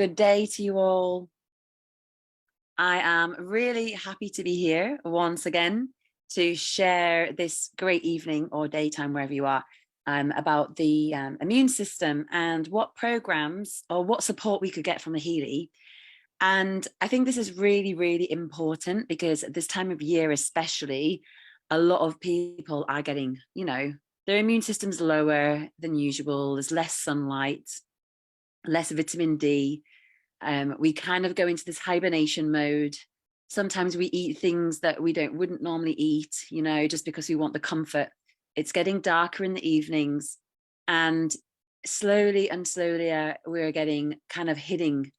good day to you all. I am really happy to be here once again to share this great evening or daytime, wherever you are, about the immune system and what programs or what support we could get from the Healy. And I think this is really, really important because at this time of year, especially, a lot of people are getting, their immune system's lower than usual. There's less sunlight, less vitamin D. We kind of go into this hibernation mode. Sometimes we eat things that we wouldn't normally eat, just because we want the comfort. It's getting darker in the evenings, and slowly we're getting kind of hitting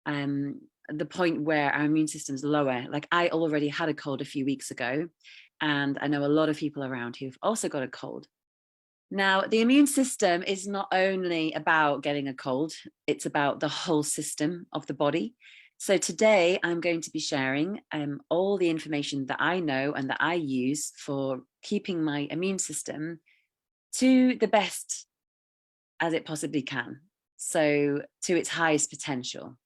the point where our immune system's lower. Like, I already had a cold a few weeks ago, and I know a lot of people around who've also got a cold. Now, the immune system is not only about getting a cold, it's about the whole system of the body. So today I'm going to be sharing all the information that I know and that I use for keeping my immune system to the best as it possibly can, so to its highest potential.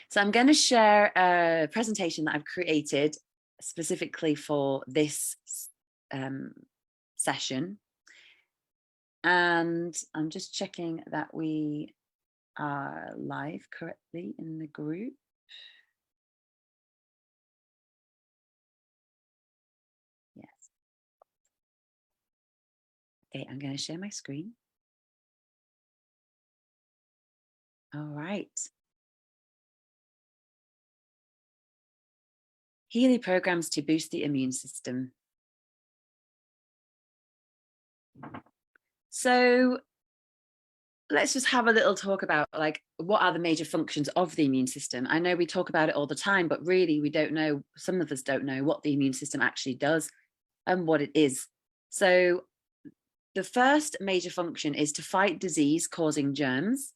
So I'm going to share a presentation that I've created specifically for this session. And I'm just checking that we are live correctly in the group. Yes. Okay, I'm going to share my screen. All right. Healy programs to boost the immune system. So let's just have a little talk about, like, what are the major functions of the immune system? I know we talk about it all the time, but really we don't know, some of us don't know what the immune system actually does and what it is. So the first major function is to fight disease causing germs,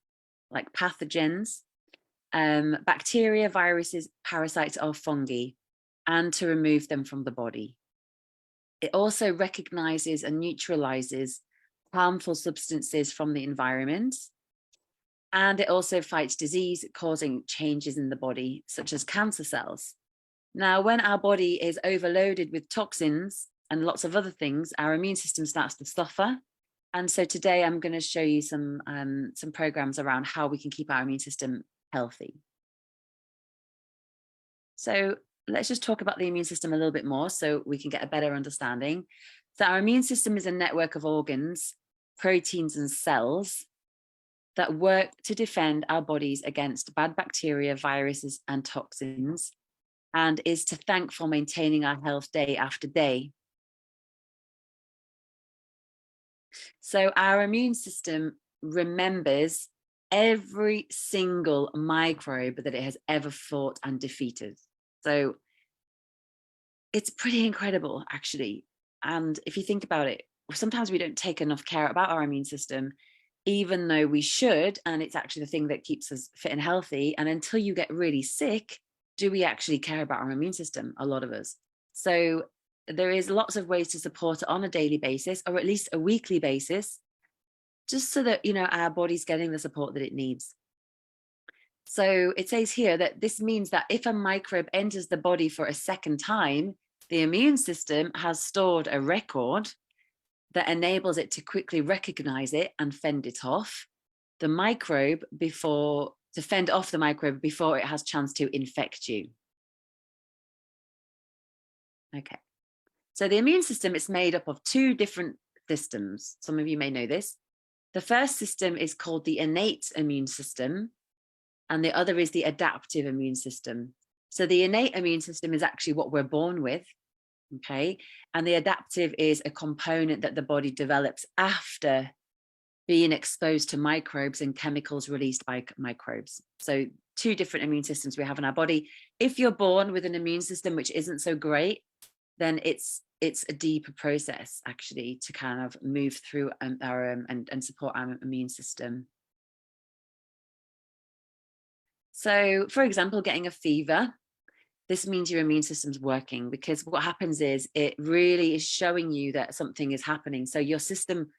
like pathogens, bacteria, viruses, parasites, or fungi, and to remove them from the body. It also recognizes and neutralizes harmful substances from the environment. And it also fights disease causing changes in the body, such as cancer cells. Now, when our body is overloaded with toxins and lots of other things, our immune system starts to suffer. And so today I'm going to show you some programs around how we can keep our immune system healthy. So let's just talk about the immune system a little bit more so we can get a better understanding. So our immune system is a network of organs, proteins, and cells that work to defend our bodies against bad bacteria, viruses, and toxins, and is to thank for maintaining our health day after day. So our immune system remembers every single microbe that it has ever fought and defeated. So it's pretty incredible, actually. And if you think about it, sometimes we don't take enough care about our immune system, even though we should, and it's actually the thing that keeps us fit and healthy. And until you get really sick, do we actually care about our immune system? A lot of us. So there is lots of ways to support it on a daily basis, or at least a weekly basis, just so that, our body's getting the support that it needs. So it says here that this means that if a microbe enters the body for a second time, the immune system has stored a record that enables it to quickly recognize it and fend it off the microbe before it has chance to infect you. Okay. So the immune system is made up of two different systems. Some of you may know this. The first system is called the innate immune system, and the other is the adaptive immune system. So the innate immune system is actually what we're born with. Okay, and the adaptive is a component that the body develops after being exposed to microbes and chemicals released by microbes. So two different immune systems we have in our body. If you're born with an immune system which isn't so great, then it's a deeper process, actually, to kind of move through our and support our immune system. So, for example, getting a fever. This means your immune system's working, because what happens is it really is showing you that something is happening. So your system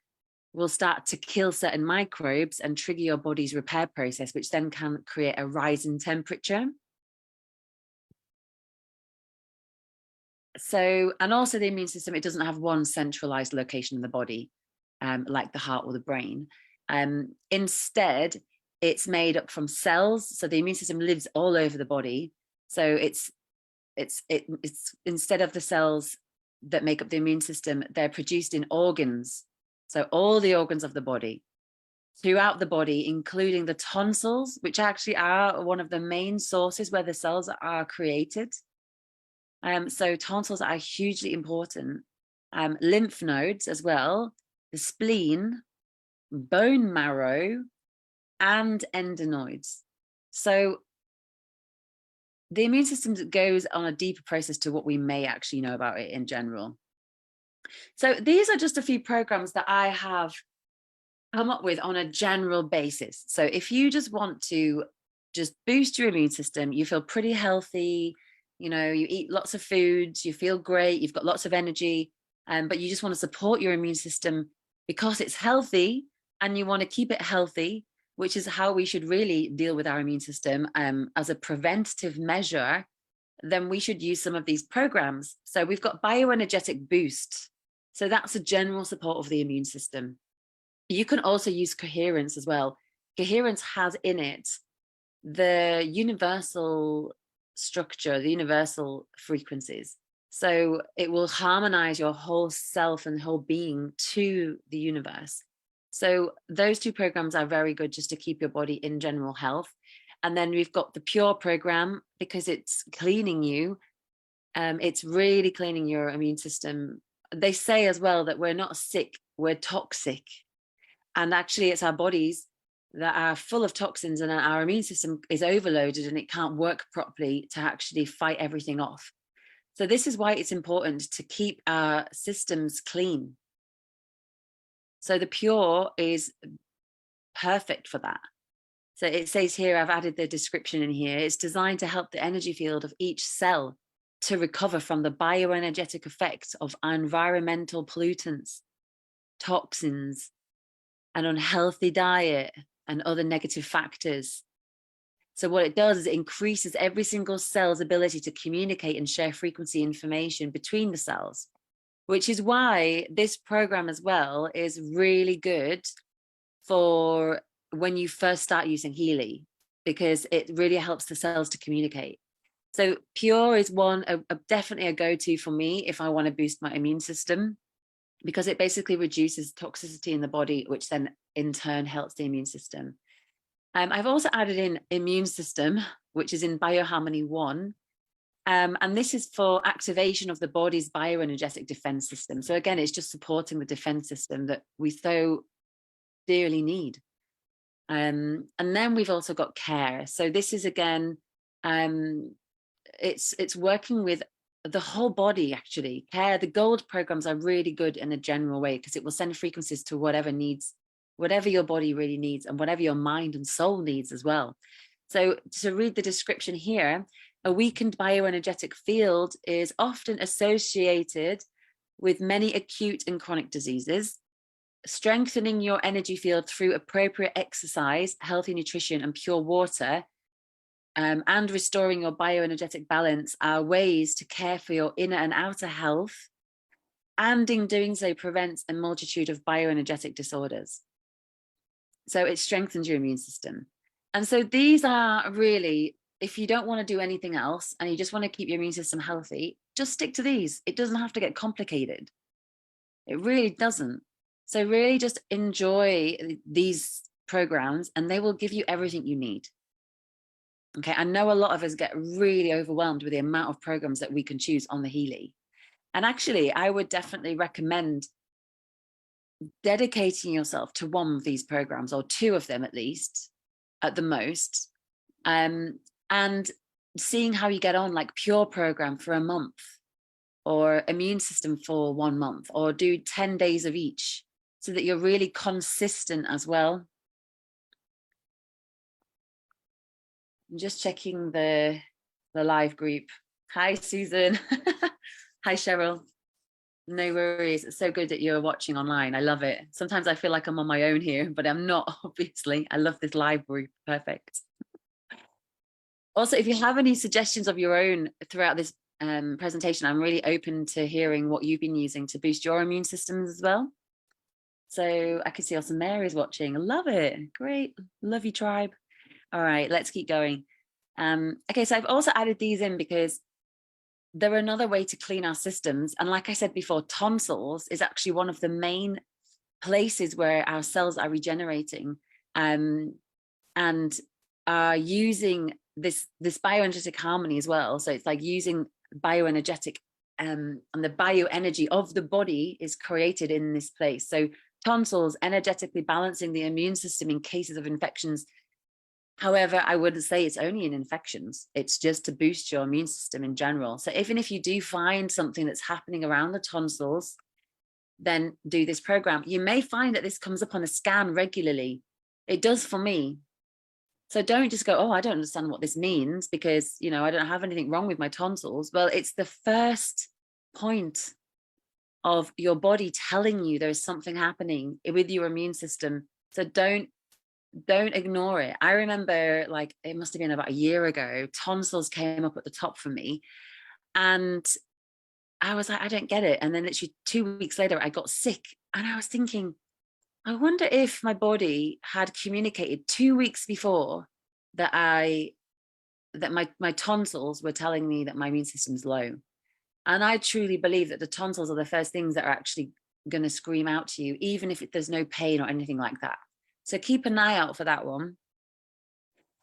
will start to kill certain microbes and trigger your body's repair process, which then can create a rise in temperature. So, and also the immune system, it doesn't have one centralized location in the body, like the heart or the brain. Instead, it's made up from cells. So the immune system lives all over the body. So it's instead of the cells that make up the immune system, they're produced in organs. So all the organs of the body, throughout the body, including the tonsils, which actually are one of the main sources where the cells are created. So tonsils are hugely important. Lymph nodes as well, the spleen, bone marrow, and endenoids. So the immune system goes on a deeper process to what we may actually know about it in general. So these are just a few programs that I have come up with on a general basis. So if you just want to just boost your immune system, you feel pretty healthy, you know, you eat lots of foods, you feel great, you've got lots of energy, but you just want to support your immune system because it's healthy and you want to keep it healthy, which is how we should really deal with our immune system as a preventative measure, then we should use some of these programs. So we've got bioenergetic boost. So that's a general support of the immune system. You can also use coherence as well. Coherence has in it the universal structure, the universal frequencies. So it will harmonize your whole self and whole being to the universe. So those two programs are very good just to keep your body in general health. And then we've got the Pure program because it's cleaning you. It's really cleaning your immune system. They say as well that we're not sick, we're toxic. And actually it's our bodies that are full of toxins and our immune system is overloaded and it can't work properly to actually fight everything off. So this is why it's important to keep our systems clean. So the Pure is perfect for that. So it says here, I've added the description in here, it's designed to help the energy field of each cell to recover from the bioenergetic effects of environmental pollutants, toxins, an unhealthy diet, and other negative factors. So what it does is it increases every single cell's ability to communicate and share frequency information between the cells, which is why this program as well is really good for when you first start using Healy, because it really helps the cells to communicate. So Pure is definitely a go-to for me if I want to boost my immune system, because it basically reduces toxicity in the body, which then in turn helps the immune system. I've also added in immune system, which is in Bioharmony 1. And this is for activation of the body's bioenergetic defense system. So again, it's just supporting the defense system that we so dearly need. And then we've also got care. So this is again, it's working with the whole body actually. Care, the gold programs are really good in a general way because it will send frequencies to whatever needs, whatever your body really needs and whatever your mind and soul needs as well. So to read the description here, a weakened bioenergetic field is often associated with many acute and chronic diseases. Strengthening your energy field through appropriate exercise, healthy nutrition, and pure water, and restoring your bioenergetic balance are ways to care for your inner and outer health, and in doing so prevents a multitude of bioenergetic disorders. So it strengthens your immune system. And so these are really, if you don't want to do anything else and you just want to keep your immune system healthy, just stick to these. It doesn't have to get complicated. It really doesn't. So really just enjoy these programs and they will give you everything you need. Okay, I know a lot of us get really overwhelmed with the amount of programs that we can choose on the Healy. And actually, I would definitely recommend dedicating yourself to one of these programs, or two of them at least, at the most, and seeing how you get on, like Pure program for a month, or immune system for 1 month, or do 10 days of each, so that you're really consistent as well. I'm just checking the live group. Hi, Susan. Hi, Cheryl. No worries. It's so good that you're watching online. I love it. Sometimes I feel like I'm on my own here, but I'm not, obviously. I love this library. Perfect. Also, if you have any suggestions of your own throughout this presentation, I'm really open to hearing what you've been using to boost your immune systems as well. So I can see also Mary's watching. Love it. Great. Love you, tribe. All right, let's keep going. Okay, so I've also added these in because they're another way to clean our systems. And like I said before, tonsils is actually one of the main places where our cells are regenerating and are using this bioenergetic harmony as well. So it's like using bioenergetic and the bioenergy of the body is created in this place. So tonsils energetically balancing the immune system in cases of infections. However, I wouldn't say it's only in infections. It's just to boost your immune system in general. So even if you do find something that's happening around the tonsils, then do this program. You may find that this comes up on a scan regularly. It does for me. So don't just go, oh, I don't understand what this means because, you know, I don't have anything wrong with my tonsils. Well, it's the first point of your body telling you there's something happening with your immune system. So don't ignore it. I remember, like, it must have been about a year ago, tonsils came up at the top for me. And I was like, I don't get it. And then literally 2 weeks later, I got sick. And I was thinking, I wonder if my body had communicated 2 weeks before that my tonsils were telling me that my immune system's low. And I truly believe that the tonsils are the first things that are actually going to scream out to you, even if there's no pain or anything like that. So keep an eye out for that one.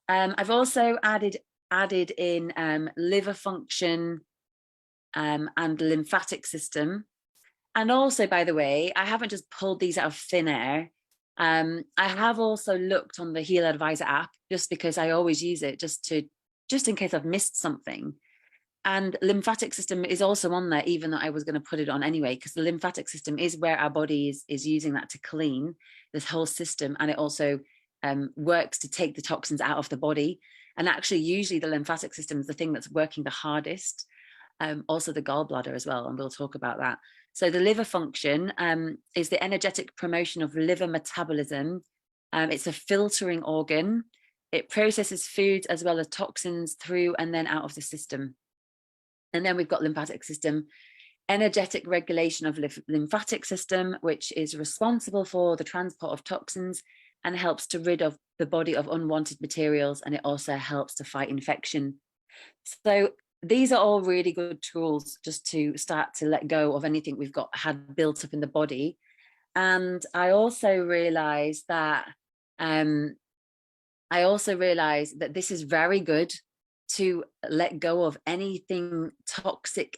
I've also added in liver function and lymphatic system. And also, by the way, I haven't just pulled these out of thin air. I have also looked on the Healy Advisor app just because I always use it just in case I've missed something. And lymphatic system is also on there, even though I was going to put it on anyway, because the lymphatic system is where our body is using that to clean this whole system. And it also works to take the toxins out of the body. And actually, usually the lymphatic system is the thing that's working the hardest. Also the gallbladder as well, and we'll talk about that. So the liver function is the energetic promotion of liver metabolism. It's a filtering organ. It processes foods as well as toxins through and then out of the system. And then we've got lymphatic system, energetic regulation of lymphatic system, which is responsible for the transport of toxins and helps to rid of the body of unwanted materials. And it also helps to fight infection. So these are all really good tools just to start to let go of anything we've had built up in the body. And I also realized that this is very good to let go of anything toxic,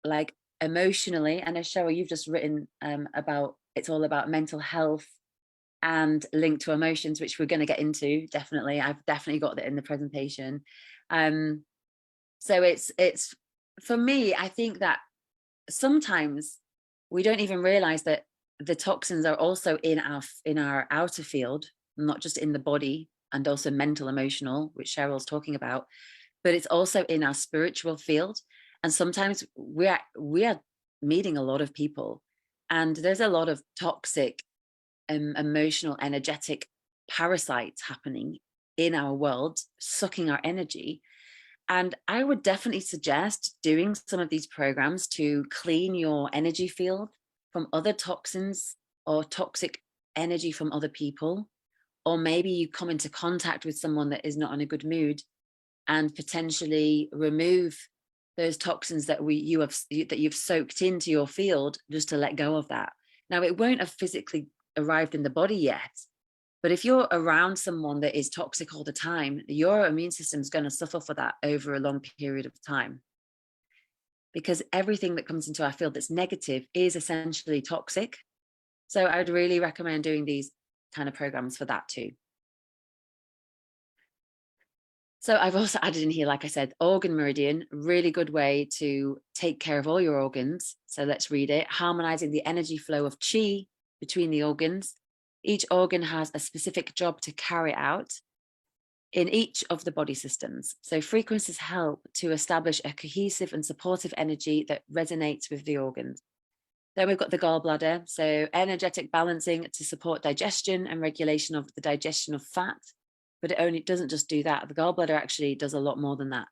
like emotionally. And Cheryl, you've just written about, it's all about mental health and linked to emotions, which we're going to get into. Definitely. I've definitely got that in the presentation. So it's for me, I think that sometimes we don't even realize that the toxins are also in our outer field, not just in the body, and also mental, emotional, which Cheryl's talking about, but it's also in our spiritual field. And sometimes we are meeting a lot of people, and there's a lot of toxic, emotional, energetic parasites happening in our world, sucking our energy. And I would definitely suggest doing some of these programs to clean your energy field from other toxins or toxic energy from other people. Or maybe you come into contact with someone that is not in a good mood and potentially remove those toxins that you've soaked into your field, just to let go of that. Now, it won't have physically arrived in the body yet, but if you're around someone that is toxic all the time, your immune system is going to suffer for that over a long period of time. Because everything that comes into our field that's negative is essentially toxic. So I'd really recommend doing these kind of programs for that too. So I've also added in here, like I said, organ meridian, really good way to take care of all your organs. So let's read it. Harmonizing the energy flow of chi between the organs. Each organ has a specific job to carry out in each of the body systems. So frequencies help to establish a cohesive and supportive energy that resonates with the organs. Then we've got the gallbladder, so energetic balancing to support digestion and regulation of the digestion of fat. But it doesn't just do that. The gallbladder actually does a lot more than that.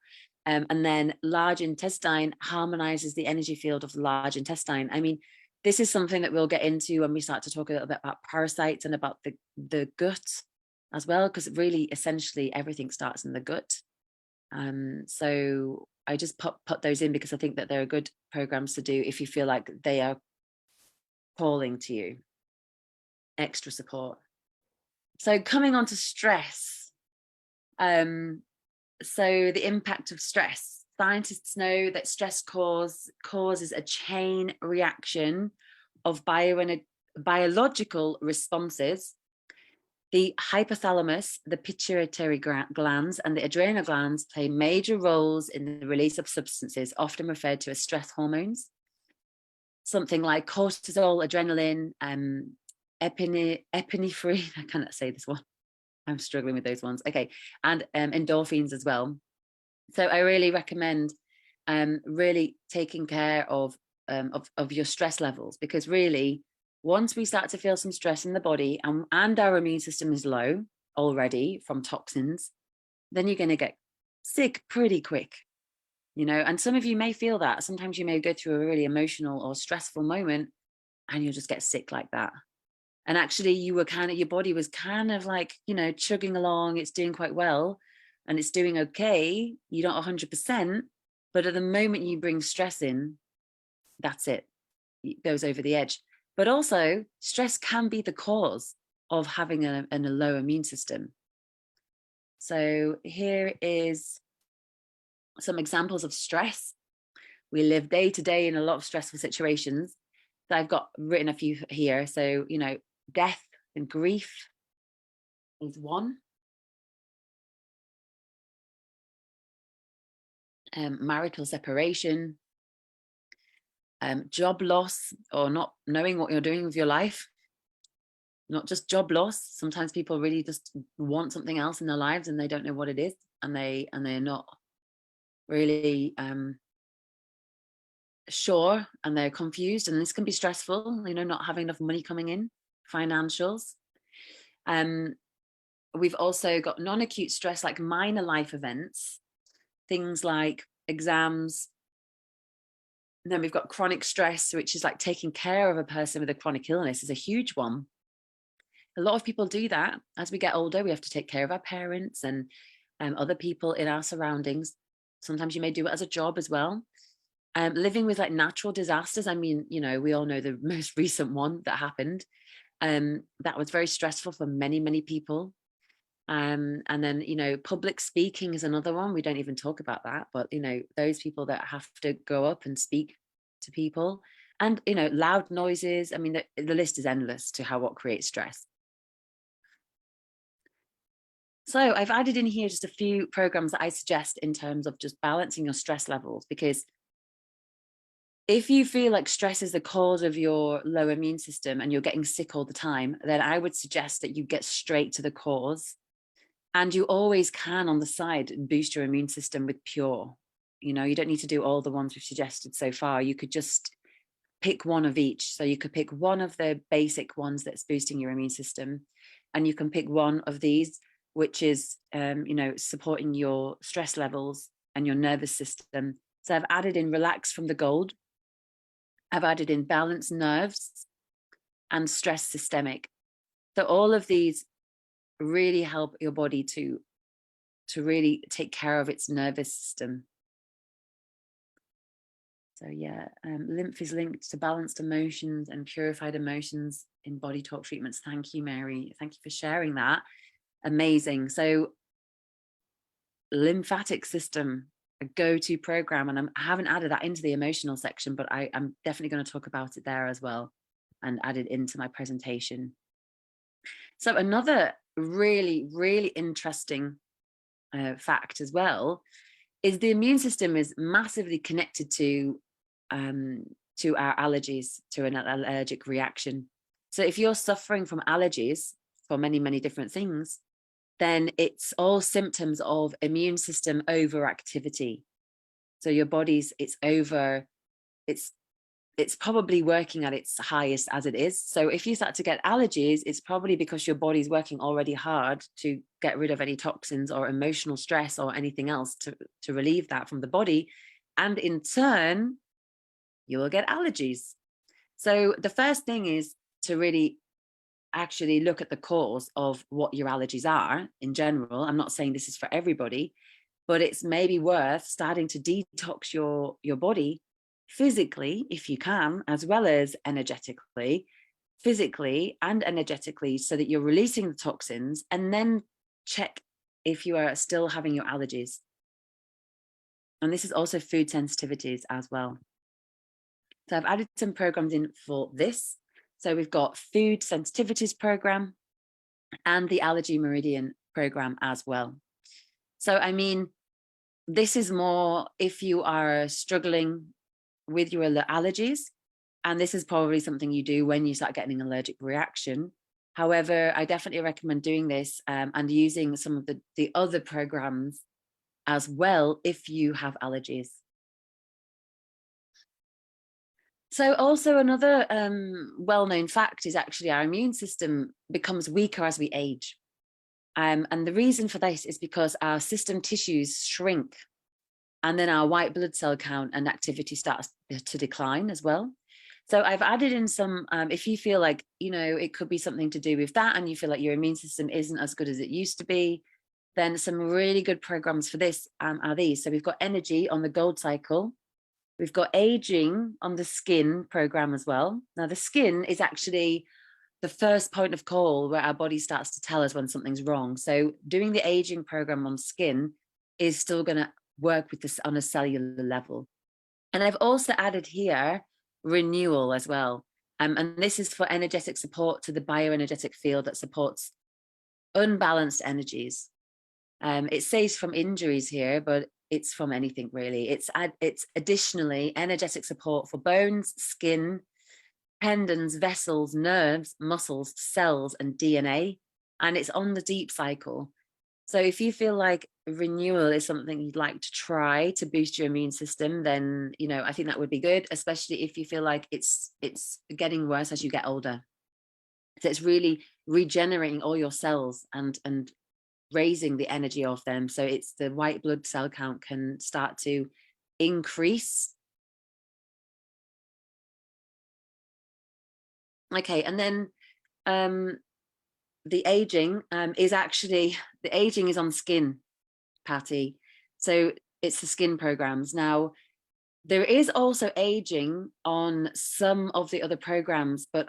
And then large intestine harmonizes the energy field of the large intestine. I mean, this is something that we'll get into when we start to talk a little bit about parasites and about the gut as well, because really, essentially, everything starts in the gut. So I just put those in because I think that they're good programs to do if you feel like they are calling to you, extra support. So coming on to stress. So the impact of stress. Scientists know that stress causes a chain reaction of biological responses. The hypothalamus, the pituitary glands, and the adrenal glands play major roles in the release of substances, often referred to as stress hormones. Something like cortisol, adrenaline, epinephrine, I cannot say this one. I'm struggling with those ones. Okay, and endorphins as well. So I really recommend really taking care of your stress levels, because really, once we start to feel some stress in the body and our immune system is low already from toxins, then you're going to get sick pretty quick, and some of you may feel that. Sometimes you may go through a really emotional or stressful moment and you'll just get sick like that. And actually your body was kind of like, chugging along, it's doing quite well and it's doing okay. You're not 100%, but at the moment you bring stress in, that's it. It goes over the edge. But also stress can be the cause of having a low immune system. So here is some examples of stress. We live day to day in a lot of stressful situations. So I've got written a few here. So, death and grief is one. Marital separation, job loss, or not knowing what you're doing with your life. Not just job loss. Sometimes people really just want something else in their lives and they don't know what it is, and they're not really sure, and they're confused, and this can be stressful, not having enough money coming in, financials. We've also got non-acute stress, like minor life events, things like exams. And then we've got chronic stress, which is like taking care of a person with a chronic illness, is a huge one. A lot of people do that. As we get older, we have to take care of our parents and other people in our surroundings. Sometimes you may do it as a job as well. Living with like natural disasters. I mean, we all know the most recent one that happened. That was very stressful for many, many people. And then, public speaking is another one. We don't even talk about that, but, those people that have to go up and speak to people, and, loud noises. I mean, the list is endless to what creates stress. So I've added in here just a few programs that I suggest in terms of just balancing your stress levels, because if you feel like stress is the cause of your low immune system and you're getting sick all the time, then I would suggest that you get straight to the cause. And you always can, on the side, boost your immune system with Pure. You don't need to do all the ones we've suggested so far. You could just pick one of each. So you could pick one of the basic ones that's boosting your immune system, and you can pick one of these, which is, supporting your stress levels and your nervous system. So I've added in Relax from the Gold. I've added in Balance Nerves and Stress Systemic. So all of these really help your body to really take care of its nervous system. So yeah, lymph is linked to balanced emotions and purified emotions in body talk treatments. Thank you, Mary. Thank you for sharing that. Amazing. So lymphatic system, a go-to program, and I haven't added that into the emotional section, but I'm definitely going to talk about it there as well and add it into my presentation. So another really, really interesting fact as well is the immune system is massively connected to our allergies, to an allergic reaction. So if you're suffering from allergies for many, many different things, then it's all symptoms of immune system overactivity. So your body's, it's it's probably working at its highest as it is. So if you start to get allergies, it's probably because your body's working already hard to get rid of any toxins or emotional stress or anything else to relieve that from the body. And in turn, you will get allergies. So the first thing is to really actually look at the cause of what your allergies are in general. I'm not saying this is for everybody, but it's maybe worth starting to detox your body physically, if you can, as well as energetically, physically and energetically, so that you're releasing the toxins, and then check if you are still having your allergies. And this is also food sensitivities as well. So I've added some programs in for this. So we've got food sensitivities program and the allergy meridian program as well. So, I mean, this is more if you are struggling with your allergies, and this is probably something you do when you start getting an allergic reaction. However, I definitely recommend doing this and using some of the other programs as well if you have allergies. So also another well-known fact is actually our immune system becomes weaker as we age. And the reason for this is because our system tissues shrink, and then our white blood cell count and activity starts to decline as well. So I've added in some, if you feel like, you know, it could be something to do with that, and you feel like your immune system isn't as good as it used to be, then some really good programs for this are these. So we've got energy on the gold cycle. We've got aging on the skin program as well. Now the skin is actually the first point of call where our body starts to tell us when something's wrong. So doing the aging program on skin is still going to work with this on a cellular level. And I've also added here renewal as well. And this is for energetic support to the bioenergetic field that supports unbalanced energies. It says from injuries here, but it's from anything really. It's additionally energetic support for bones, skin, tendons, vessels, nerves, muscles, cells, and DNA. And it's on the deep cycle. So if you feel like renewal is something you'd like to try to boost your immune system, then, you know, I think that would be good, especially if you feel like it's getting worse as you get older. So it's really regenerating all your cells and raising the energy of them. So it's the white blood cell count can start to increase. Okay, and then the aging is actually, the aging is on skin, Patty. So it's the skin programs. Now, there is also aging on some of the other programs, but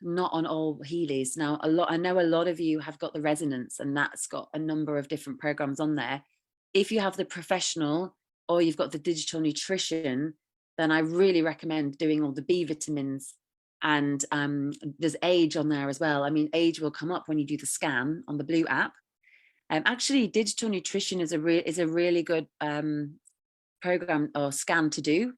not on all Healys. Now, I know a lot of you have got the resonance, and that's got a number of different programs on there. If you have the professional or you've got the digital nutrition, then I really recommend doing all the B vitamins. And there's age on there as well. I mean, age will come up when you do the scan on the Blue app. Actually, digital nutrition is a really good program or scan to do.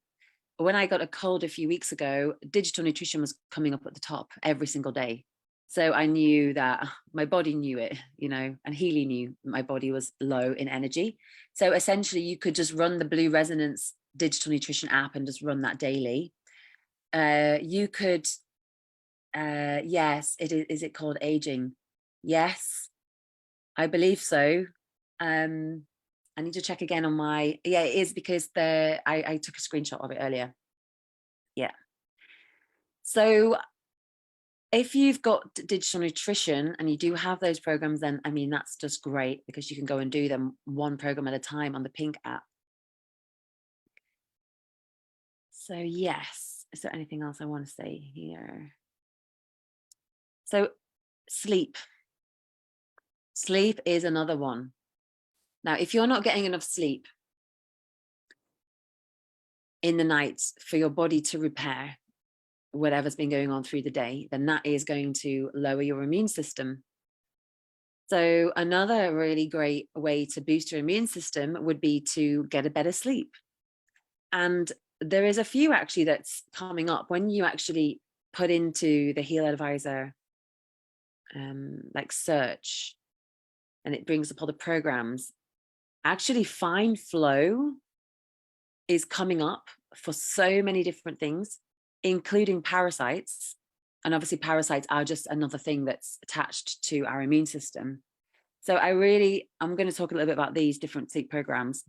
When I got a cold a few weeks ago, digital nutrition was coming up at the top every single day. So I knew that my body knew it, you know, and Healy knew my body was low in energy. So essentially you could just run the Blue Resonance digital nutrition app and just run that daily. You could, yes, it is it called aging? Yes, I believe so. I need to check again on my, yeah, it is because I took a screenshot of it earlier. Yeah. So if you've got digital nutrition and you do have those programs, then I mean, that's just great because you can go and do them one program at a time on the Pink app. So yes, is there anything else I want to say here? So sleep. Sleep is another one. Now, if you're not getting enough sleep in the night for your body to repair whatever's been going on through the day, then that is going to lower your immune system. So another really great way to boost your immune system would be to get a better sleep. And there is a few actually that's coming up when you actually put into the Heal Advisor like search, and it brings up all the programs. Actually, Fine Flow is coming up for so many different things, including parasites. And obviously parasites are just another thing that's attached to our immune system. So I'm going to talk a little bit about these different sleep programs,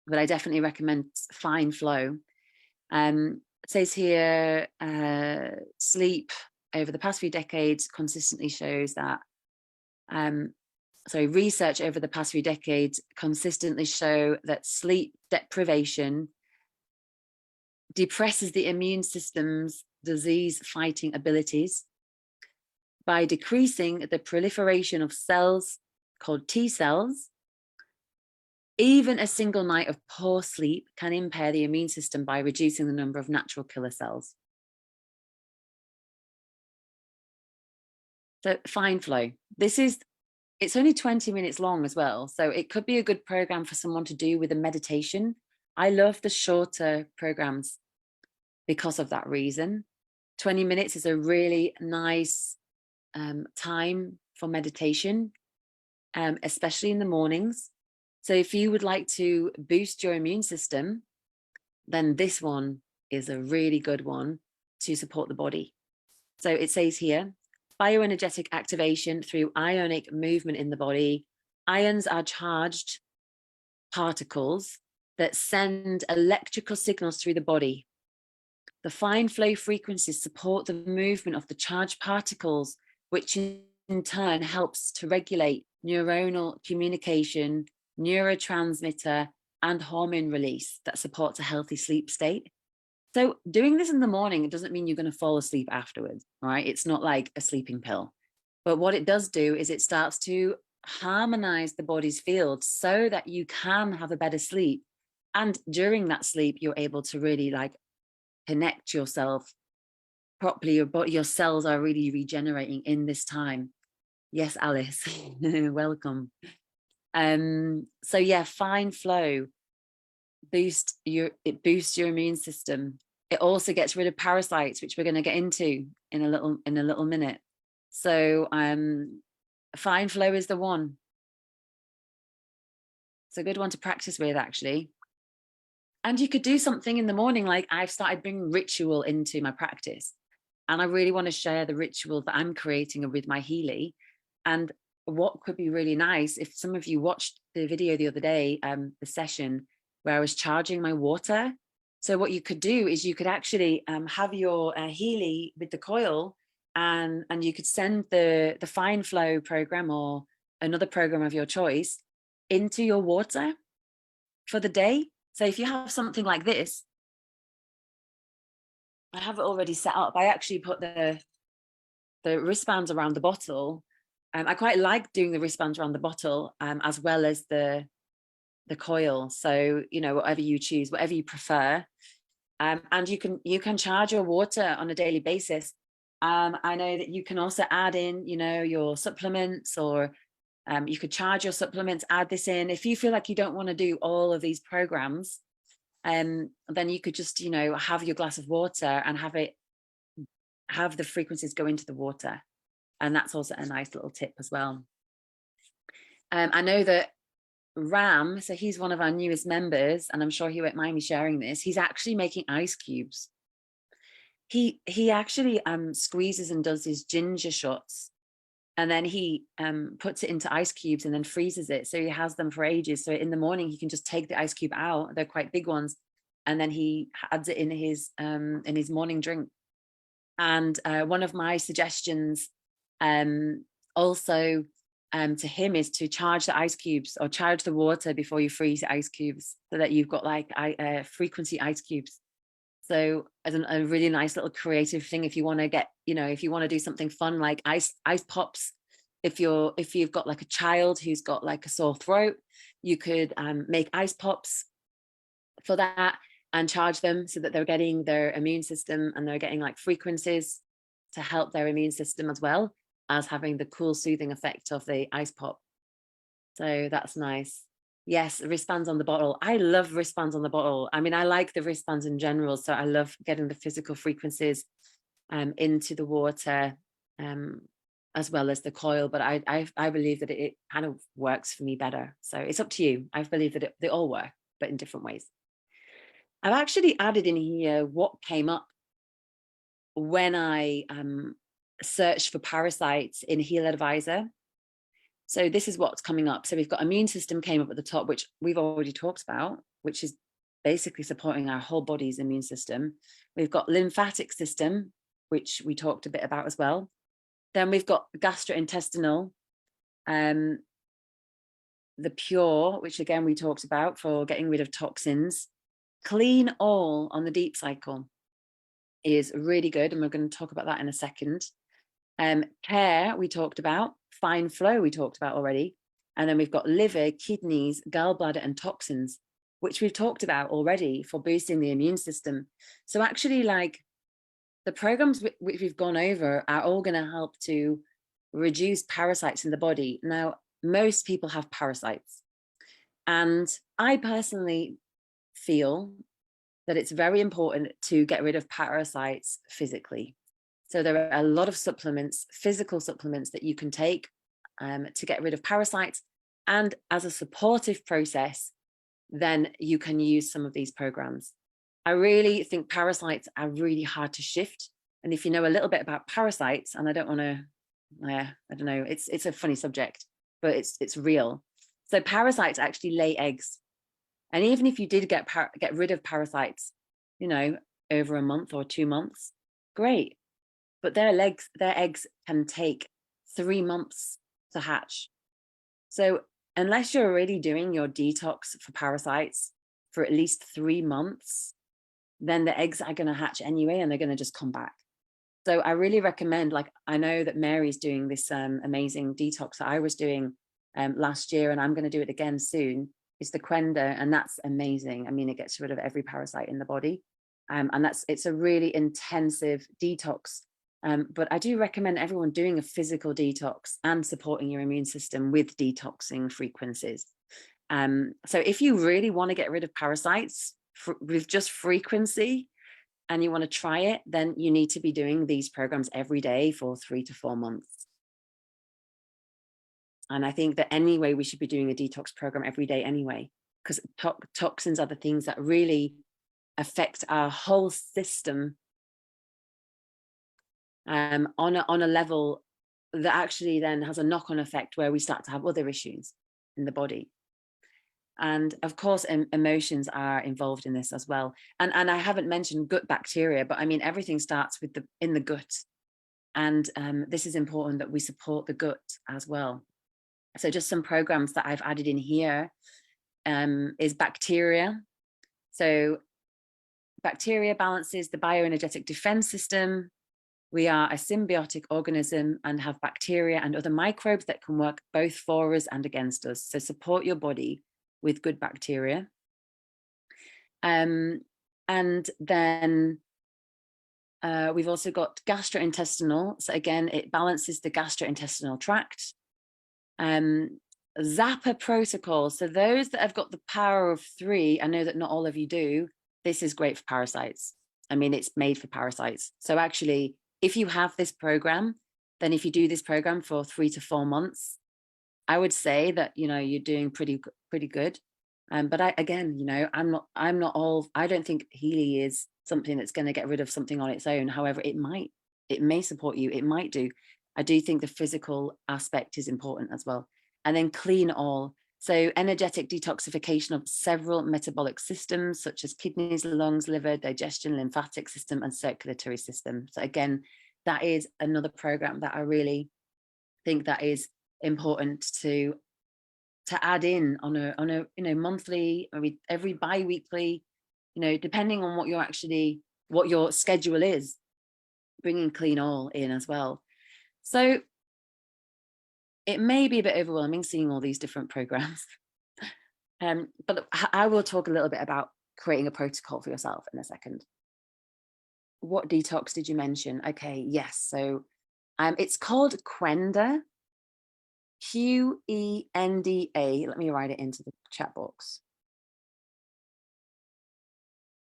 but I definitely recommend Fine Flow. It says here, sleep over the past few decades consistently shows that, research over the past few decades consistently show that sleep deprivation depresses the immune system's disease-fighting abilities by decreasing the proliferation of cells called T cells. Even a single night of poor sleep can impair the immune system by reducing the number of natural killer cells. So Fine Flow. It's only 20 minutes long as well. So it could be a good program for someone to do with a meditation. I love the shorter programs because of that reason. 20 minutes is a really nice time for meditation, especially in the mornings. So if you would like to boost your immune system, then this one is a really good one to support the body. So it says here, bioenergetic activation through ionic movement in the body. Ions are charged particles that send electrical signals through the body. The fine flow frequencies support the movement of the charged particles, which in turn helps to regulate neuronal communication, neurotransmitter, and hormone release that supports a healthy sleep state. So doing this in the morning, it doesn't mean you're going to fall asleep afterwards, right? It's not like a sleeping pill. But what it does do is it starts to harmonize the body's field so that you can have a better sleep. And during that sleep, you're able to really like connect yourself properly. Your cells are really regenerating in this time. Yes, Alice, welcome. So yeah, Fine Flow it boosts your immune system. It also gets rid of parasites, which we're going to get into in a little minute. So Fine Flow is the one. It's a good one to practice with, actually. And you could do something in the morning, like I've started bringing ritual into my practice. And I really want to share the ritual that I'm creating with my Healy. And what could be really nice, if some of you watched the video the other day, the session where I was charging my water. So what you could do is you could actually have your Healy with the coil, and you could send the Fine Flow program or another program of your choice into your water for the day. So if you have something like this, I have it already set up. I actually put the wristbands around the bottle. I quite like doing the wristbands around the bottle as well as the coil. So, you know, whatever you choose, whatever you prefer. And you can charge your water on a daily basis. I know that you can also add in, you know, your supplements, or you could charge your supplements, add this in. If you feel like you don't want to do all of these programs, then you could just, you know, have your glass of water and have the frequencies go into the water. And that's also a nice little tip as well. I know that Ram, so he's one of our newest members, and I'm sure he won't mind me sharing this. He's actually making ice cubes. He actually squeezes and does his ginger shots, and then he puts it into ice cubes and then freezes it. So he has them for ages. So in the morning, he can just take the ice cube out. They're quite big ones. And then he adds it in his morning drink. And one of my suggestions also to him is to charge the ice cubes, or charge the water before you freeze the ice cubes, so that you've got like frequency ice cubes. So as a really nice little creative thing, if you want to get, you know, if you want to do something fun like ice pops, if you've got like a child who's got like a sore throat, you could make ice pops for that and charge them so that they're getting their immune system, and they're getting like frequencies to help their immune system, as well as having the cool soothing effect of the ice pop. So that's nice. Yes, wristbands on the bottle. I love wristbands on the bottle. I mean, I like the wristbands in general, so I love getting the physical frequencies into the water as well as the coil. But I believe that it kind of works for me better. So it's up to you. I believe that they all work, but in different ways. I've actually added in here what came up when I searched for parasites in Healy Advisor. So this is what's coming up. So we've got immune system came up at the top, which we've already talked about, which is basically supporting our whole body's immune system. We've got lymphatic system, which we talked a bit about as well. Then we've got gastrointestinal, the pure, which again we talked about for getting rid of toxins. Clean all on the deep cycle is really good, and we're going to talk about that in a second. Care we talked about, fine flow we talked about already, and then we've got liver, kidneys, gallbladder, and toxins, which we've talked about already for boosting the immune system. So actually, like, the programs which we've gone over are all going to help to reduce parasites in the body. Now, most people have parasites, and I personally feel that it's very important to get rid of parasites physically. So there are a lot of supplements, physical supplements that you can take to get rid of parasites. And as a supportive process, then you can use some of these programs. I really think parasites are really hard to shift. And if you know a little bit about parasites, and I don't want to, I don't know, it's a funny subject, but it's real. So parasites actually lay eggs. And even if you did get rid of parasites, you know, over a month or 2 months, great. But their eggs can take 3 months to hatch. So unless you're already doing your detox for parasites for at least 3 months, then the eggs are going to hatch anyway, and they're going to just come back. So I really recommend, like, I know that Mary's doing this amazing detox that I was doing last year, and I'm going to do it again soon. It's the Quenda, and that's amazing. I mean, it gets rid of every parasite in the body. And it's a really intensive detox. But I do recommend everyone doing a physical detox and supporting your immune system with detoxing frequencies. So if you really want to get rid of parasites with just frequency, and you want to try it, then you need to be doing these programs every day for 3 to 4 months. And I think that anyway, we should be doing a detox program every day anyway, because toxins are the things that really affect our whole system on a level that actually then has a knock-on effect where we start to have other issues in the body. And of course, emotions are involved in this as well. And I haven't mentioned gut bacteria, but I mean, everything starts with in the gut. And this is important that we support the gut as well. So just some programs that I've added in here is bacteria. So bacteria balances the bioenergetic defense system. We are a symbiotic organism and have bacteria and other microbes that can work both for us and against us. So support your body with good bacteria. And then we've also got gastrointestinal. So again, it balances the gastrointestinal tract. Zappa protocol. So those that have got the power of 3, I know that not all of you do, this is great for parasites. I mean, it's made for parasites. So actually, if you have this program, then if you do this program for 3 to 4 months, I would say that, you know, you're doing pretty good. But again, you know, I don't think Healy is something that's going to get rid of something on its own. However, it may support you. It might do. I do think the physical aspect is important as well. And then clean all. So energetic detoxification of several metabolic systems, such as kidneys, lungs, liver, digestion, lymphatic system, and circulatory system. So again, that is another program that I really think that is important to add in on a you know, monthly, maybe every bi-weekly, you know, depending on what your schedule is, bringing clean all in as well. So it may be a bit overwhelming seeing all these different programs, but I will talk a little bit about creating a protocol for yourself in a second. What detox did you mention? Okay, yes. So it's called Quenda, Qenda. Let me write it into the chat box.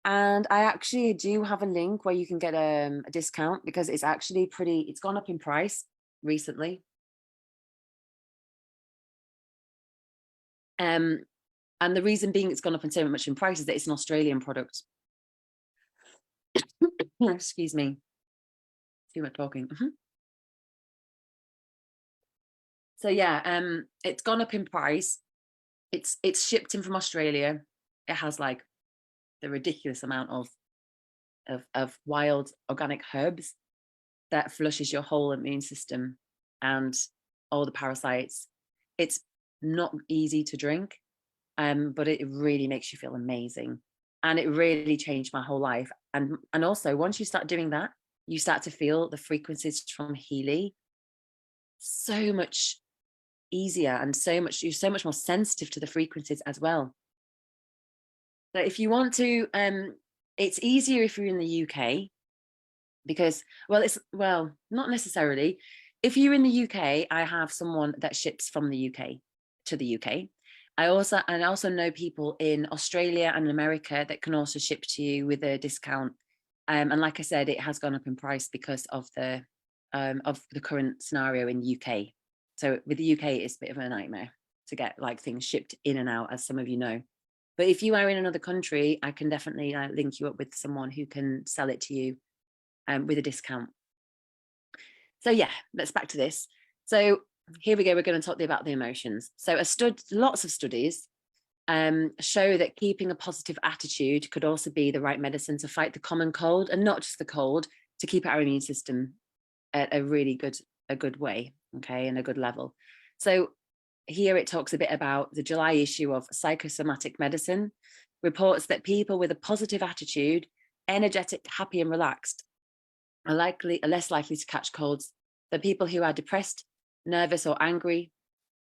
And I actually do have a link where you can get a discount, because it's actually it's gone up in price recently. And the reason being it's gone up in so much in price is that it's an Australian product. Excuse me, too much talking. So yeah, it's gone up in price. It's shipped in from Australia. It has like the ridiculous amount of wild organic herbs that flushes your whole immune system and all the parasites. It's not easy to drink, but it really makes you feel amazing. And it really changed my whole life. And also, once you start doing that, you start to feel the frequencies from Healy so much easier, and you're so much more sensitive to the frequencies as well. So if you want to, it's easier if you're in the UK, because well, not necessarily. If you're in the UK, I have someone that ships from the UK to the UK. I also know people in Australia and America that can also ship to you with a discount. And like I said, it has gone up in price because of the current scenario in UK. So with the UK, it's a bit of a nightmare to get like things shipped in and out, as some of you know. But if you are in another country, I can definitely link you up with someone who can sell it to you with a discount. So yeah, let's back to this. So here we go. We're going to talk about the emotions. So lots of studies show that keeping a positive attitude could also be the right medicine to fight the common cold, and not just the cold, to keep our immune system at a really good way, okay, and a good level. So here it talks a bit about the July issue of Psychosomatic Medicine, reports that people with a positive attitude, energetic, happy and relaxed, are less likely to catch colds than people who are depressed, nervous or angry.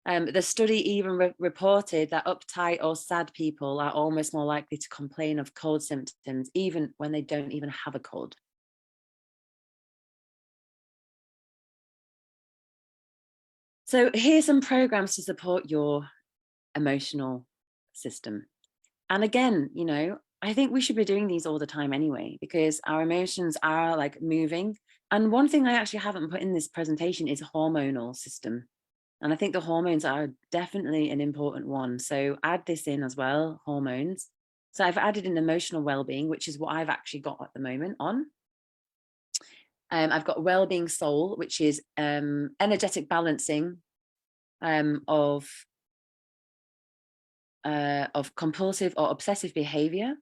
The study even reported that uptight or sad people are almost more likely to complain of cold symptoms, even when they don't even have a cold. So here's some programs to support your emotional system. And again, you know, I think we should be doing these all the time anyway, because our emotions are like moving. And one thing I actually haven't put in this presentation is hormonal system. And I think the hormones are definitely an important one. So add this in as well, hormones. So I've added in emotional well-being, which is what I've actually got at the moment on. I've got well-being soul, which is energetic balancing of compulsive or obsessive behavior.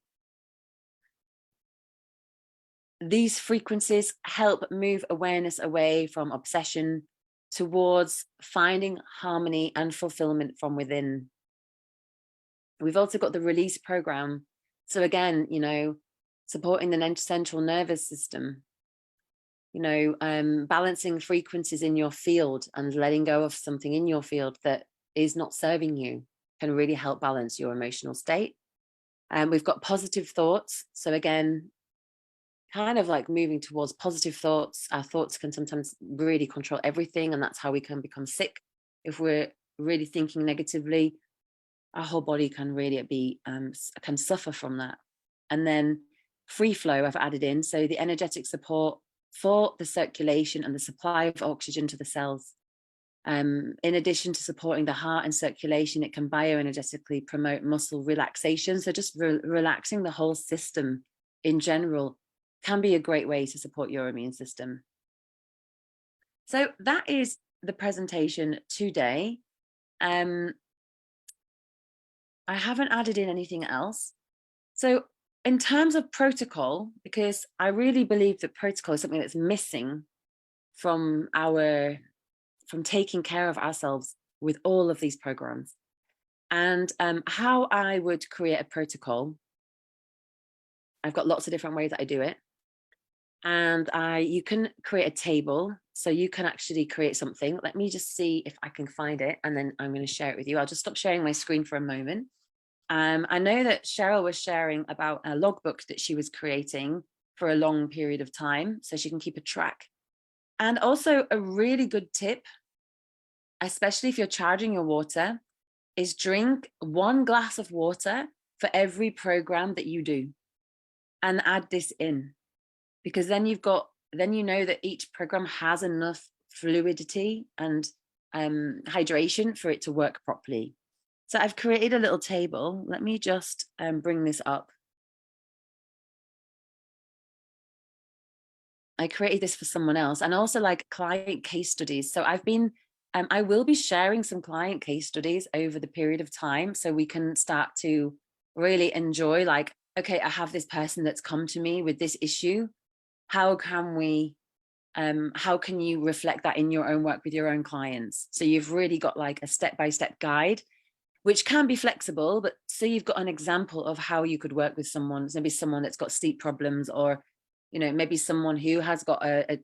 These frequencies help move awareness away from obsession towards finding harmony and fulfillment from within. We've also got the release program. So again, you know, supporting the central nervous system, you know, balancing frequencies in your field and letting go of something in your field that is not serving you can really help balance your emotional state. And we've got positive thoughts. So again, kind of like moving towards positive thoughts. Our thoughts can sometimes really control everything, and that's how we can become sick. If we're really thinking negatively, our whole body can really be can suffer from that. And then free flow I've added in, so the energetic support for the circulation and the supply of oxygen to the cells. In addition to supporting the heart and circulation, it can bioenergetically promote muscle relaxation. So just relaxing the whole system in general can be a great way to support your immune system. So that is the presentation today. I haven't added in anything else. So in terms of protocol, because I really believe that protocol is something that's missing from taking care of ourselves with all of these programs. And how I would create a protocol, I've got lots of different ways that I do it. And you can create a table, so you can actually create something. Let me just see if I can find it, and then I'm going to share it with you. I'll just stop sharing my screen for a moment. I know that Cheryl was sharing about a logbook that she was creating for a long period of time, so she can keep a track. And also a really good tip, especially if you're charging your water, is drink 1 glass of water for every program that you do, and add this in. Because then you know that each program has enough fluidity and hydration for it to work properly. So I've created a little table. Let me just bring this up. I created this for someone else, and also like client case studies. So I will be sharing some client case studies over the period of time, so we can start to really enjoy, like, okay, I have this person that's come to me with this issue. How can you reflect that in your own work with your own clients? So you've really got like a step-by-step guide, which can be flexible, but so you've got an example of how you could work with someone, maybe someone that's got sleep problems, or maybe someone who has got a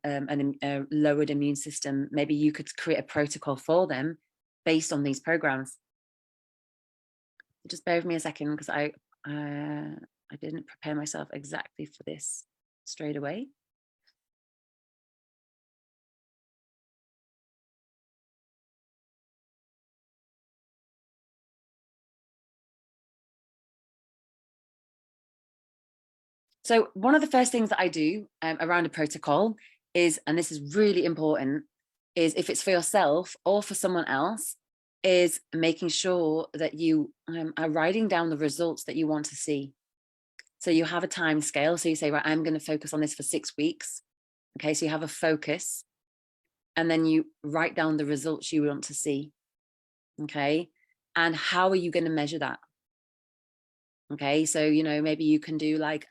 lowered immune system. Maybe you could create a protocol for them based on these programs. Just bear with me a second, because I didn't prepare myself exactly for this straight away. So one of the first things that I do around a protocol is, and this is really important, is if it's for yourself or for someone else, is making sure that you are writing down the results that you want to see. So you have a time scale. So you say, right, I'm going to focus on this for 6 weeks. Okay, so you have a focus, and then you write down the results you want to see. Okay, and how are you going to measure that? Okay, so maybe you can do like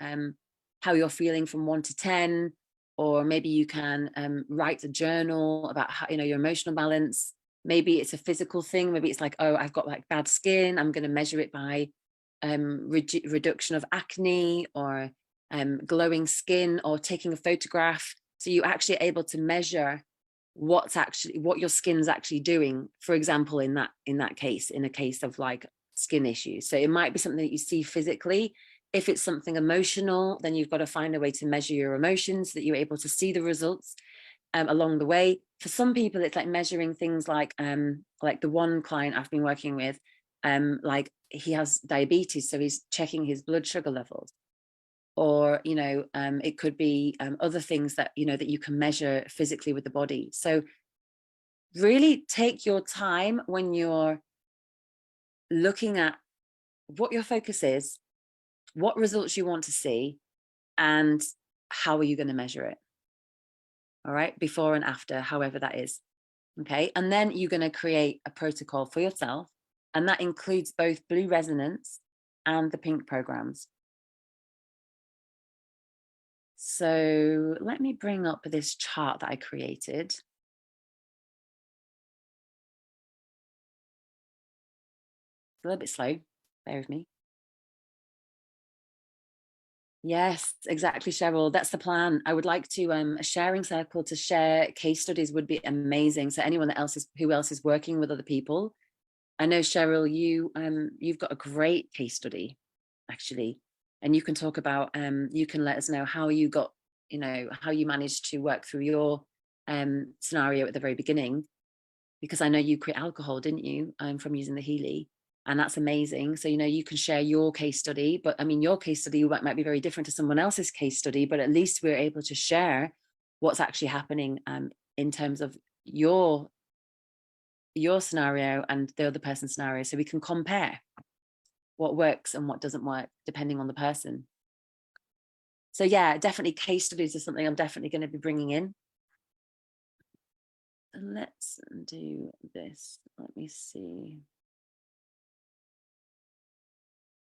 how you're feeling from 1 to 10, or maybe you can write a journal about how, your emotional balance. Maybe it's a physical thing. Maybe it's like, oh, I've got like bad skin, I'm going to measure it by reduction of acne, or glowing skin, or taking a photograph. So you're actually able to measure what your skin's actually doing, for example, in that case, in a case of like skin issues. So it might be something that you see physically. If it's something emotional, then you've got to find a way to measure your emotions so that you're able to see the results along the way. For some people, it's like measuring things like the one client I've been working with, like he has diabetes, so he's checking his blood sugar levels. Or it could be other things that that you can measure physically with the body. So really take your time when you're looking at what your focus is, what results you want to see, and how are you going to measure it. All right, before and after, however that is. Okay, and then you're going to create a protocol for yourself, and that includes both blue resonance and the pink programs. So let me bring up this chart that I created. It's a little bit slow, bear with me. Yes, exactly, Cheryl. That's the plan. I would like to a sharing circle to share case studies would be amazing. So anyone who else is working with other people. I know, Cheryl, you've got a great case study, actually, and you can talk about you can let us know how you got, how you managed to work through your scenario at the very beginning, because I know you quit alcohol, didn't you, from using the Healy. And that's amazing. So, you can share your case study, but I mean, your case study might be very different to someone else's case study, but at least we're able to share what's actually happening in terms of your scenario and the other person's scenario. So we can compare what works and what doesn't work depending on the person. So yeah, definitely case studies is something I'm definitely going to be bringing in. Let's do this. Let me see.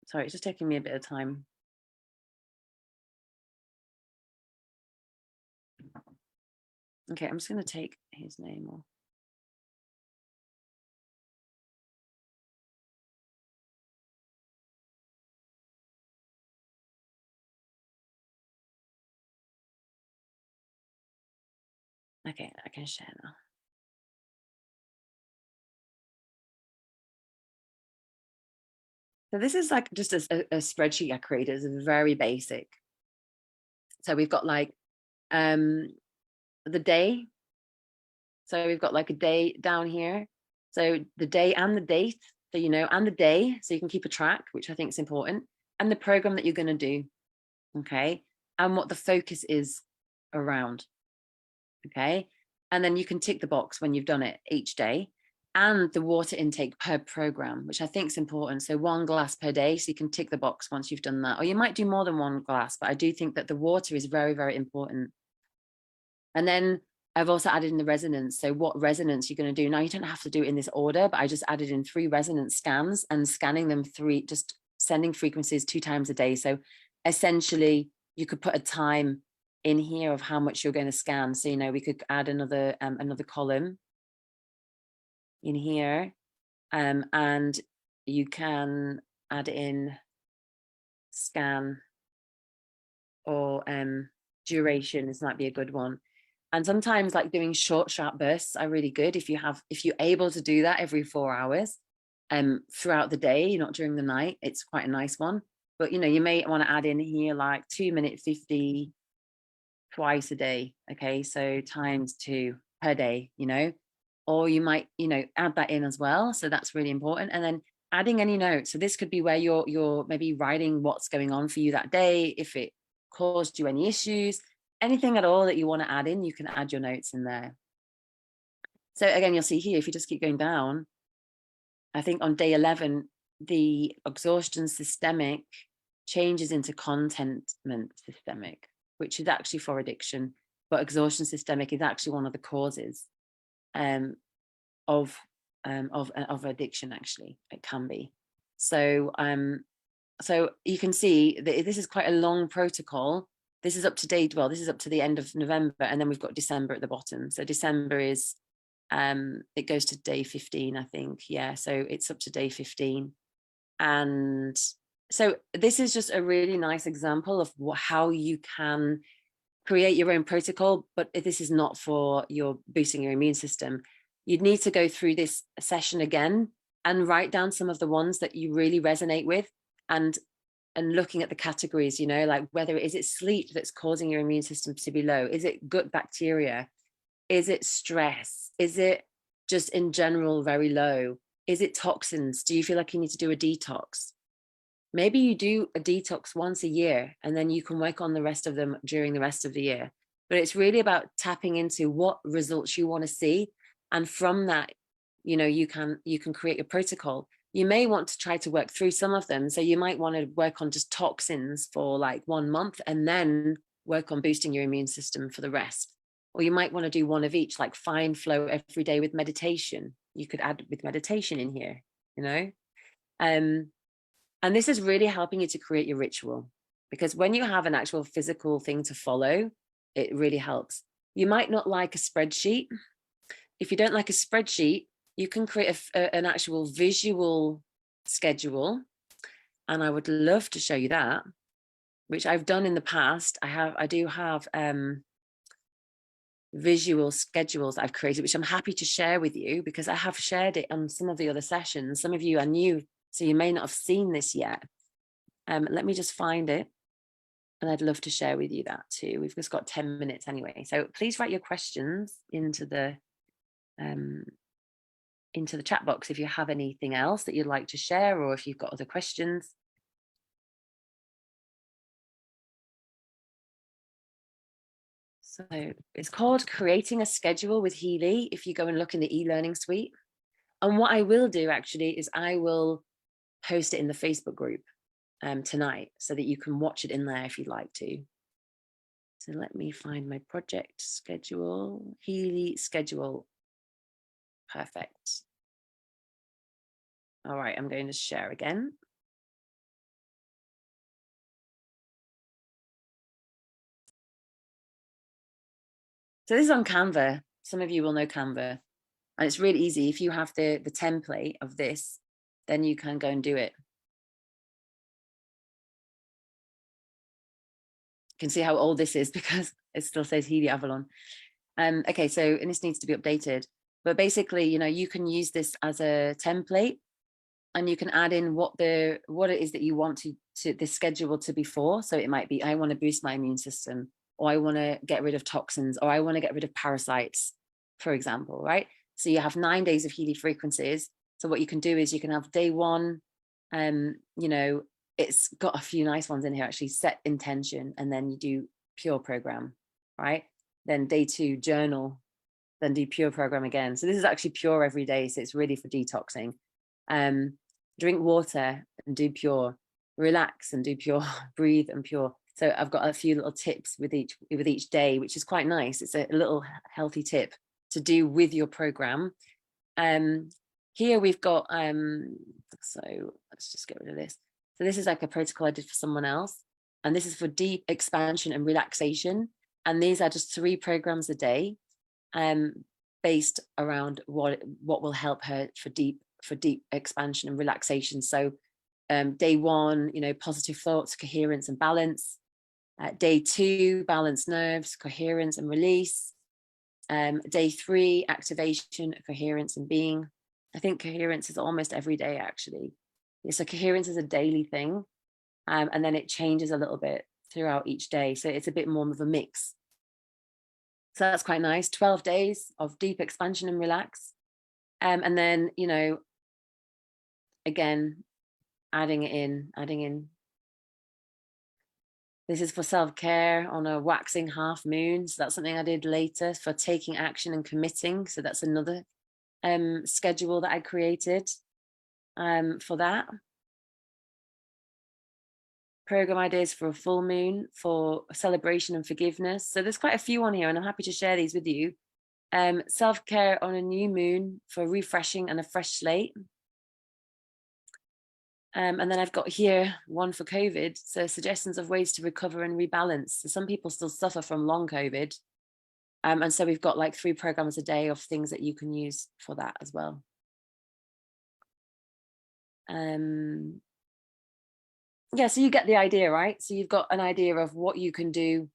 Sorry, it's just taking me a bit of time. Okay, I'm just going to take his name off. Okay, I can share now. So this is like just a spreadsheet I created. It's very basic. So we've got like the day. So we've got like a day down here. So the day and the date, so and the day, so you can keep a track, which I think is important, and the program that you're going to do. Okay, and what the focus is around. Okay, and then you can tick the box when you've done it each day, and the water intake per program, which I think is important. So 1 glass per day, so you can tick the box once you've done that, or you might do more than 1 glass, but I do think that the water is very, very important. And then I've also added in the resonance. So what resonance you're going to do. Now, you don't have to do it in this order, but I just added in 3 resonance scans and scanning them just sending frequencies 2 times a day. So essentially you could put a time in here of how much you're going to scan. So, we could add another column in here, and you can add in scan or duration. This might be a good one. And sometimes like doing short, sharp bursts are really good if you're able to do that every 4 hours throughout the day, not during the night. It's quite a nice one. But you may want to add in here like 2-minute 50 twice a day. Okay, so times 2 per day, or you might add that in as well. So that's really important. And then adding any notes. So this could be where you're maybe writing what's going on for you that day, if it caused you any issues, anything at all that you want to add in, you can add your notes in there. So again, you'll see here, if you just keep going down, I think on day 11, the exhaustion systemic changes into contentment systemic, which is actually for addiction, but exhaustion systemic is actually one of the causes of addiction. Actually, it can be. So you can see that this is quite a long protocol. This is up to date. Well, this is up to the end of November, and then we've got December at the bottom. So December is it goes to day 15, I think. Yeah, so it's up to day 15. And so this is just a really nice example of how you can create your own protocol, but if this is not for your boosting your immune system, you'd need to go through this session again and write down some of the ones that you really resonate with, and looking at the categories, like whether is it sleep that's causing your immune system to be low? Is it gut bacteria? Is it stress? Is it just in general very low? Is it toxins? Do you feel like you need to do a detox? Maybe you do a detox once a year, and then you can work on the rest of them during the rest of the year. But it's really about tapping into what results you want to see. And from that, you can create a protocol. You may want to try to work through some of them. So you might want to work on just toxins for like 1 month, and then work on boosting your immune system for the rest. Or you might want to do one of each, like fine flow every day with meditation. You could add with meditation in here, and this is really helping you to create your ritual, because when you have an actual physical thing to follow, it really helps. You might not like a spreadsheet. If you don't like a spreadsheet, you can create an actual visual schedule. And I would love to show you that, which I've done in the past. I do have visual schedules I've created, which I'm happy to share with you, because I have shared it on some of the other sessions. Some of you are new, so you may not have seen this yet. Let me just find it, and I'd love to share with you that too. We've just got 10 minutes anyway, so please write your questions into the chat box if you have anything else that you'd like to share, or if you've got other questions. So it's called Creating a Schedule with Healy, if you go and look in the e-learning suite. And what I will do actually is I will post it in the Facebook group tonight, so that you can watch it in there if you'd like to. So let me find my project schedule, Healy schedule. Perfect. All right, I'm going to share again. So this is on Canva. Some of you will know Canva. And it's really easy. If you have the template of this, then you can go and do it. You can see how old this is, because it still says Healy Avalon. Okay, so, and this needs to be updated. But basically, you can use this as a template, and you can add in what it is that you want to the schedule to be for. So it might be, I want to boost my immune system, or I want to get rid of toxins, or I want to get rid of parasites, for example, right? So you have 9 days of Healy frequencies. So what you can do is you can have day 1, it's got a few nice ones in here, actually, set intention, and then you do pure program, right? Then day 2, journal, then do pure program again. So this is actually pure every day. So it's really for detoxing. Drink water and do pure, relax and do pure, breathe and pure. So I've got a few little tips with each day, which is quite nice. It's a little healthy tip to do with your program. Here we've got, so let's just get rid of this. So this is like a protocol I did for someone else. And this is for deep expansion and relaxation. And these are just 3 programs a day, based around what will help her for deep expansion and relaxation. So day 1, you know, positive thoughts, coherence and balance. Day 2, balanced nerves, coherence and release. Day 3, activation, coherence and being. I think coherence is almost every day, actually. So coherence is a daily thing, and then it changes a little bit throughout each day. So it's a bit more of a mix. So that's quite nice. 12 days of deep expansion and relax. And then, you know, again, adding in. This is for self-care on a waxing half moon. So that's something I did later for taking action and committing. So that's another schedule that I created for that. Program ideas for a full moon, for celebration and forgiveness. So there's quite a few on here, and I'm happy to share these with you. Self-care on a new moon for refreshing and a fresh slate. And then I've got here one for COVID. So suggestions of ways to recover and rebalance. So some people still suffer from long COVID. And so we've got like 3 programs a day of things that you can use for that as well. Yeah, so you get the idea, right? So you've got an idea of what you can do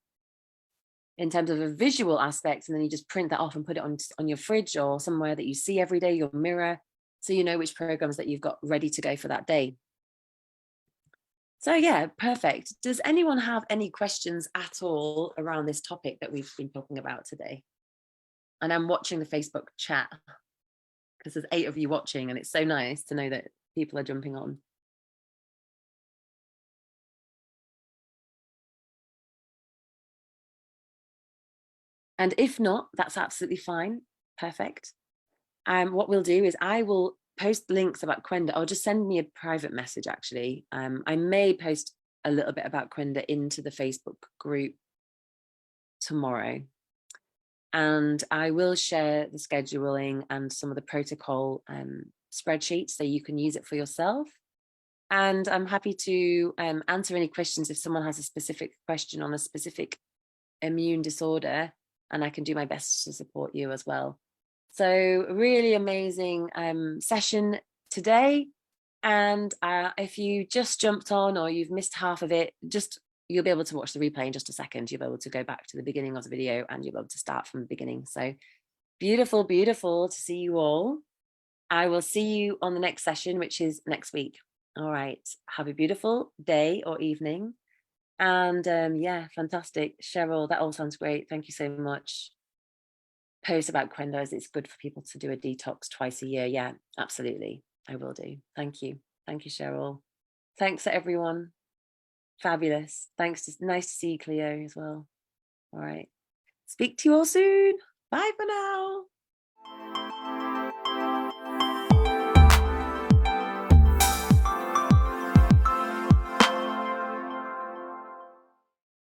in terms of a visual aspect, and then you just print that off and put it on your fridge or somewhere that you see every day, your mirror, so you know which programs that you've got ready to go for that day. So yeah, perfect. Does anyone have any questions at all around this topic that we've been talking about today? And I'm watching the Facebook chat because there's 8 of you watching, and it's so nice to know that people are jumping on. And if not, that's absolutely fine. Perfect. What we'll do is I will post links about Quenda, or just send me a private message, actually. I may post a little bit about Quenda into the Facebook group tomorrow. And I will share the scheduling and some of the protocol spreadsheets so you can use it for yourself. And I'm happy to answer any questions if someone has a specific question on a specific immune disorder, and I can do my best to support you as well. So really amazing session today. And if you just jumped on or you've missed half of it, you'll be able to watch the replay in just a second. You'll be able to go back to the beginning of the video and you'll be able to start from the beginning. So beautiful, beautiful to see you all. I will see you on the next session, which is next week. All right. Have a beautiful day or evening. And yeah, fantastic. Cheryl, that all sounds great. Thank you so much. Post about Quenda, as it's good for people to do a detox twice a year. Yeah, absolutely. I will do. Thank you. Thank you, Cheryl. Thanks to everyone. Fabulous. Thanks. Nice to see you, Cleo, as well. All right. Speak to you all soon. Bye for now.